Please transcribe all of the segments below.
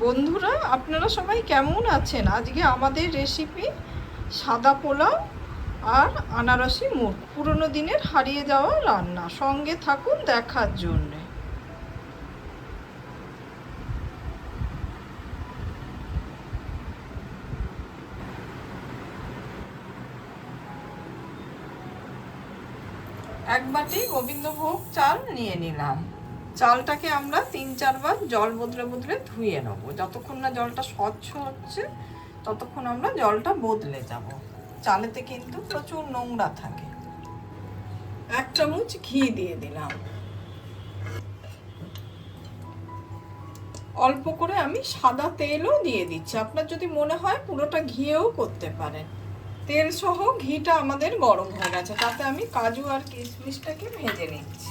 বন্ধুরা, আপনারা সবাই কেমন আছেন? আজকে আমাদের রেসিপি সাদা পোলাও আর আনারসি মুরগ, পুরনো দিনের হারিয়ে যাওয়া রান্না। সঙ্গে থাকুন দেখার জন্য। এক বাটি গোবিন্দভোগ চাল নিয়ে নিলাম। চালটাকে আমরা 3-4 বার জল বদলে বদলে ধুয়ে নেব। যতক্ষণ না জলটা স্বচ্ছ হচ্ছে ততক্ষণ আমরা জলটা বদলে যাব। চালেতে কিন্তু প্রচুর নোংরা থাকে। 1 চামচ ঘি দিয়ে দিলাম। অল্প করে আমি সাদা তেলও দিয়ে দিচ্ছি। আপনার যদি মনে হয় পুরোটা ঘিয়েও করতে পারেন। তেল সহ ঘিটা আমাদের গরম হয়ে গেছে, তাতে আমি কাজু আর কিশমিশটাকে ভেজে নিচ্ছি।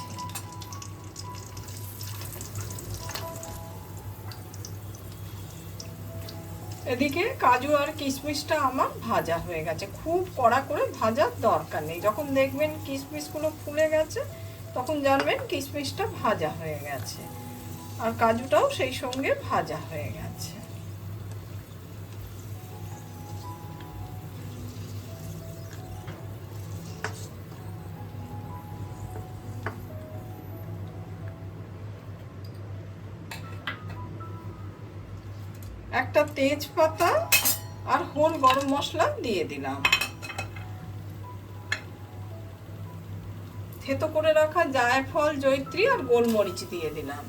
এদিকে কাজু আর কিশমিশটা আমার ভাজা হয়ে গেছে। খুব কড়া করে ভাজার দরকার নেই। যখন দেখবেন কিশমিশগুলো ফুলে গেছে তখন জানবেন কিশমিশটা ভাজা হয়ে গেছে, আর কাজুটাও সেই সঙ্গে ভাজা হয়ে গেছে। একটা তেজপাতা আর হোল গরম মশলা দিয়ে দিলাম। থেতো করে রাখা জায়ফল, জয়িত্রী আর গোলমরিচ দিয়ে দিলাম।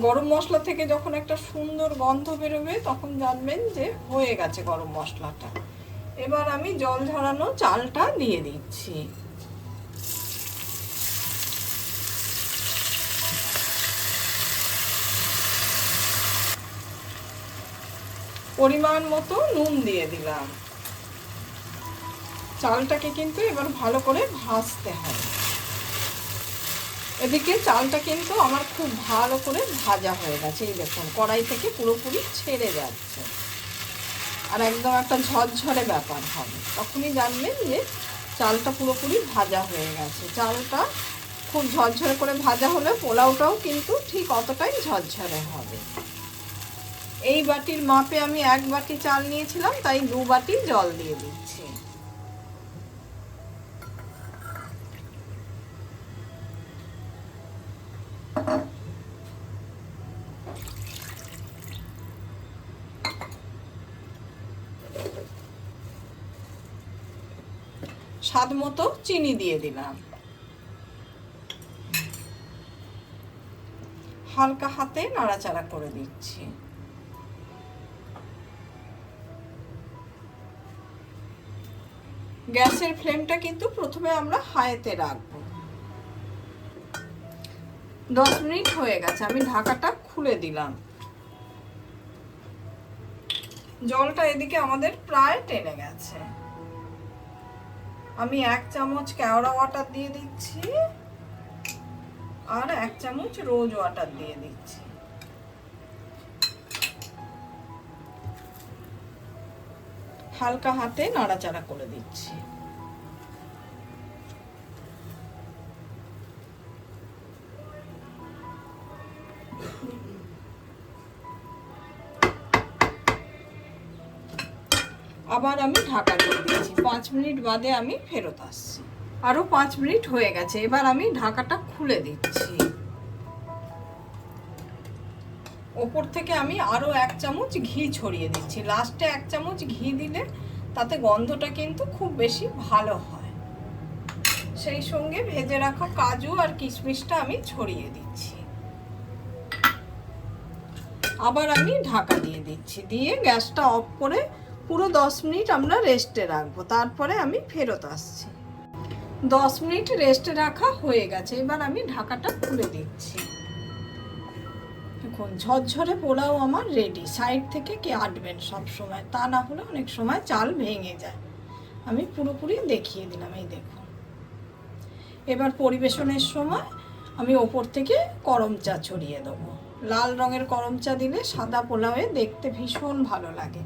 গরম মশলা থেকে যখন একটা সুন্দর গন্ধ বেরোবে তখন জানবেন যে হয়ে গেছে গরম মশলাটা। এবার আমি জল ঝরানো চালটা দিয়ে দিচ্ছি। পরিমাণ মতো নুন দিয়ে দিলাম। চালটাকে কিন্তু এবার ভালো করে ভাজতে হবে। এদিকে চালটা কিন্তু আমার খুব ভালো করে ভাজা হয়ে গেছে। এই দেখুন, কড়াই থেকে পুরোপুরি ছেড়ে যাচ্ছে, আর একদম একটা ঝরঝরে ব্যাপার হবে। তখনই জানবেন যে চালটা পুরোপুরি ভাজা হয়ে গেছে। চালটা খুব ঝরঝরে করে ভাজা হলে পোলাওটাও কিন্তু ঠিক অতটাই ঝরঝরে হবে। এই বাটির মাপে আমি 1 বাটি চাল নিয়েছিলাম, তাই 2 বাটি জল দিয়ে দিচ্ছি। স্বাদ মতো চিনি দিয়ে দিলাম। হালকা হাতে নাড়াচাড়া করে দিচ্ছি। গ্যাসের ফ্লেমটা কিন্তু প্রথমে আমরা হাইতে রাখবো। 10 মিনিট হয়ে গেছে, আমি ঢাকাটা খুলে দিলাম। জলটা এদিকে আমাদের প্রায় টেনে গেছে। আমি 1 চামচ কেওড়া ওয়াটার দিয়ে দিচ্ছি আর 1 চামচ রোজ ওয়াটার দিয়ে দিচ্ছি। হালকা হাতে নাড়াচাড়া করে দিচ্ছি। আবার আমি ঢাকা দিয়ে দিয়েছি। 5 মিনিট বাদে আমি ফেরত আসছি। আরো 5 মিনিট হয়ে গেছে। এবার আমি ঢাকাটা খুলে দিচ্ছি। ওপর থেকে আমি আরো 1 চামচ ঘি ছড়িয়ে দিচ্ছি। লাস্টে 1 চামচ ঘি দিলে তাতে গন্ধটা কিন্তু খুব বেশি ভালো হয়। সেই সঙ্গে ভেজে রাখা কাজু আর কিশমিশটা আমি ছড়িয়ে দিচ্ছি। আবার আমি ঢাকা দিয়ে দিচ্ছি। দিয়ে গ্যাসটা অফ করে পুরো 10 মিনিট আমরা রেস্টে রাখবো। তারপরে আমি ফেরত আসছি। 10 মিনিট রেস্টে রাখা হয়ে গেছে। এবার আমি ঢাকাটা খুলে দিচ্ছি। দেখুন, ঝরঝরে পোলাও আমার রেডি। সাইড থেকে কাটবেন সব সময়, তা না হলে অনেক সময় চাল ভেঙে যায়। আমি পুরোপুরি দেখিয়ে দিলাম, এই দেখুন। এবার পরিবেশনের সময় আমি ওপর থেকে করম চা ছড়িয়ে দেবো। লাল রঙের করম চা দিলে সাদা পোলাওয়ে দেখতে ভীষণ ভালো লাগে।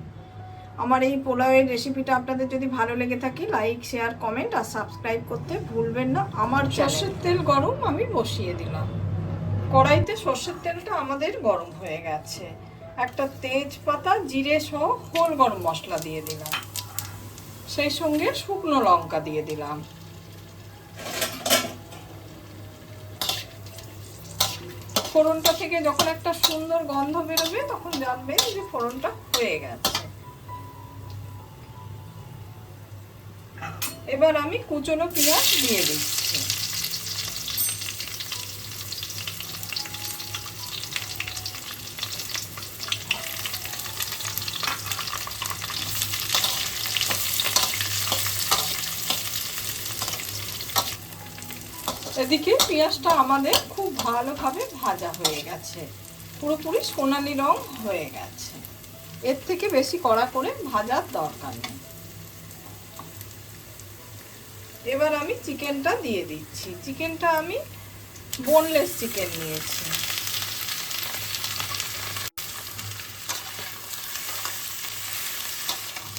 আমার এই পোলাওয়ের রেসিপিটা আপনাদের যদি ভালো লেগে থাকে লাইক, শেয়ার, কমেন্ট আর সাবস্ক্রাইব করতে ভুলবেন না। আমার সর্ষের তেল গরম আমি বসিয়ে দিলাম। কড়াইতে সর্ষের তেলটা আমাদের গরম হয়ে গেছে। একটা তেজপাতা, জিরে সহ হোল গরম মশলা দিয়ে দিলাম, সেই সঙ্গে শুকনো লঙ্কা দিয়ে দিলাম। ফোড়নটা থেকে যখন একটা সুন্দর গন্ধ বেরোবে তখন জানবেন যে ফোড়নটা হয়ে গেছে। এবার আমি কুচনো পেঁয়াজ দিয়ে দিচ্ছি। এদিকে পেঁয়াজটা আমাদের খুব ভালোভাবে ভাজা হয়ে গেছে, পুরোপুরি সোনালি রং হয়ে গেছে। এর থেকে বেশি কড়া করে ভাজার দরকার নেই। এবার আমি চিকেনটা দিয়ে দিচ্ছি। চিকেনটা আমি বোনলেস চিকেন নিয়েছি।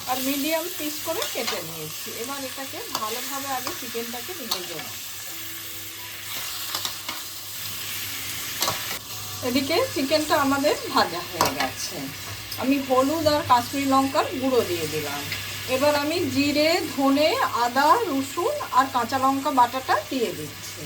আর মিডিয়াম পিস করে কেটে নিয়েছি। এবার এটাকে ভালোভাবে আগে চিকেনটাকে ভেজে দেব। এদিকে চিকেনটা আমাদের ভাজা হয়ে গেছে। আমি হলুদ আর কাশ্মীরি লঙ্কার গুঁড়ো দিয়ে দিলাম। এবার আমি জিরে, ধনে, আদা, রসুন আর কাঁচা লঙ্কা বাটাটা দিয়ে দিচ্ছি।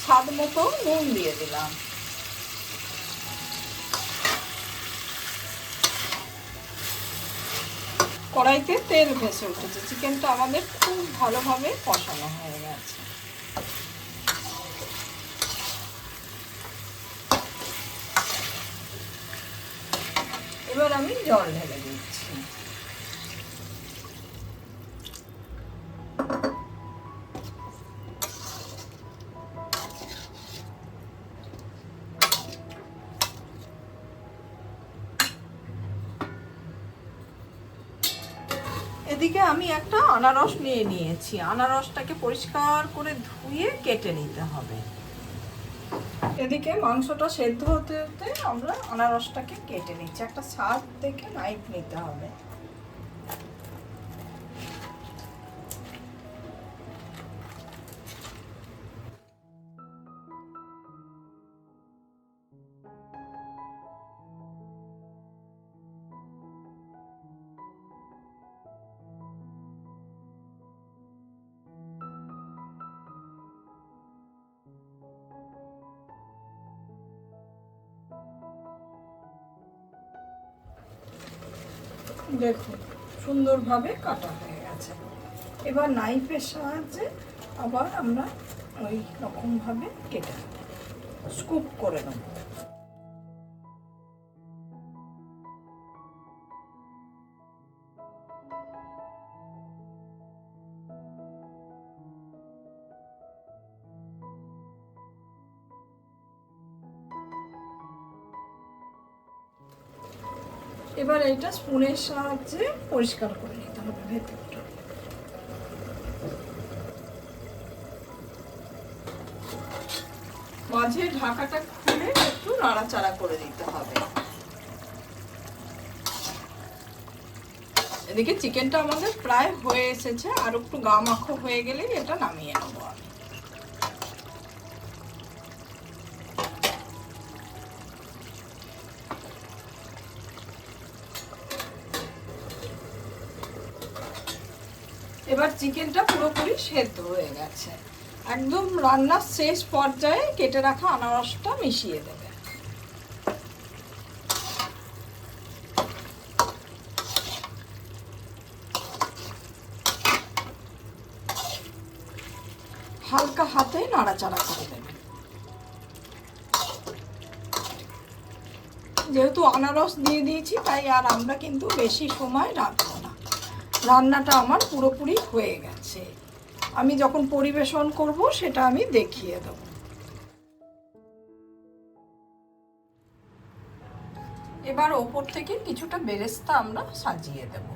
স্বাদ মতো নুন দিয়ে দিলাম। কড়াইতে তেল ভেসে উঠেছে। চিকেনটা আমাদের খুব ভালোভাবে কষানো হয়ে গেছে। এবার আমি জল ঢেলে দিচ্ছি। এদিকে আমি একটা আনারস নিয়ে নিয়েছি। আনারসটাকে পরিষ্কার করে ধুয়ে কেটে নিতে হবে। এদিকে মাংসটা সেদ্ধ হতে হতে আমরা আনারসটাকে কেটে নিচ্ছি। একটা ছাদ দেখে নাইফ নিতে হবে। দেখুন সুন্দরভাবে কাটা হয়ে গেছে। এবার নাইফের সাহায্যে আবার আমরা ওই রকমভাবে কেটে স্কুপ করে নেব। এবার এইটা স্পুনের সাহায্যে পরিষ্কার করে নিতে হবে ভেতরটা। মাঝে ঢাকাটা খুলে একটু নাড়াচাড়া করে দিতে হবে। এদিকে চিকেনটা আমাদের প্রায় হয়ে এসেছে, আর একটু গা মাখো হয়ে গেলেই এটা নামিয়ে নেবো আমি। এবার চিকেনটা পুরোপুরি সেদ্ধ হয়ে গেছে। একদম রান্নার শেষ পর্যায়ে কেটে রাখা আনারসটা মিশিয়ে দেবে। হালকা হাতে নাড়াচাড়া করে দেবে। যেহেতু আনারস দিয়ে দিয়েছি তাই আর আমরা কিন্তু বেশি সময় রাখবো না। রান্নাটা আমার পুরোপুরি হয়ে গেছে। আমি যখন পরিবেশন করব সেটা আমি দেখিয়ে দেব। এবার ওপর থেকে কিছুটা বেরেস্তা আমরা সাজিয়ে দেব।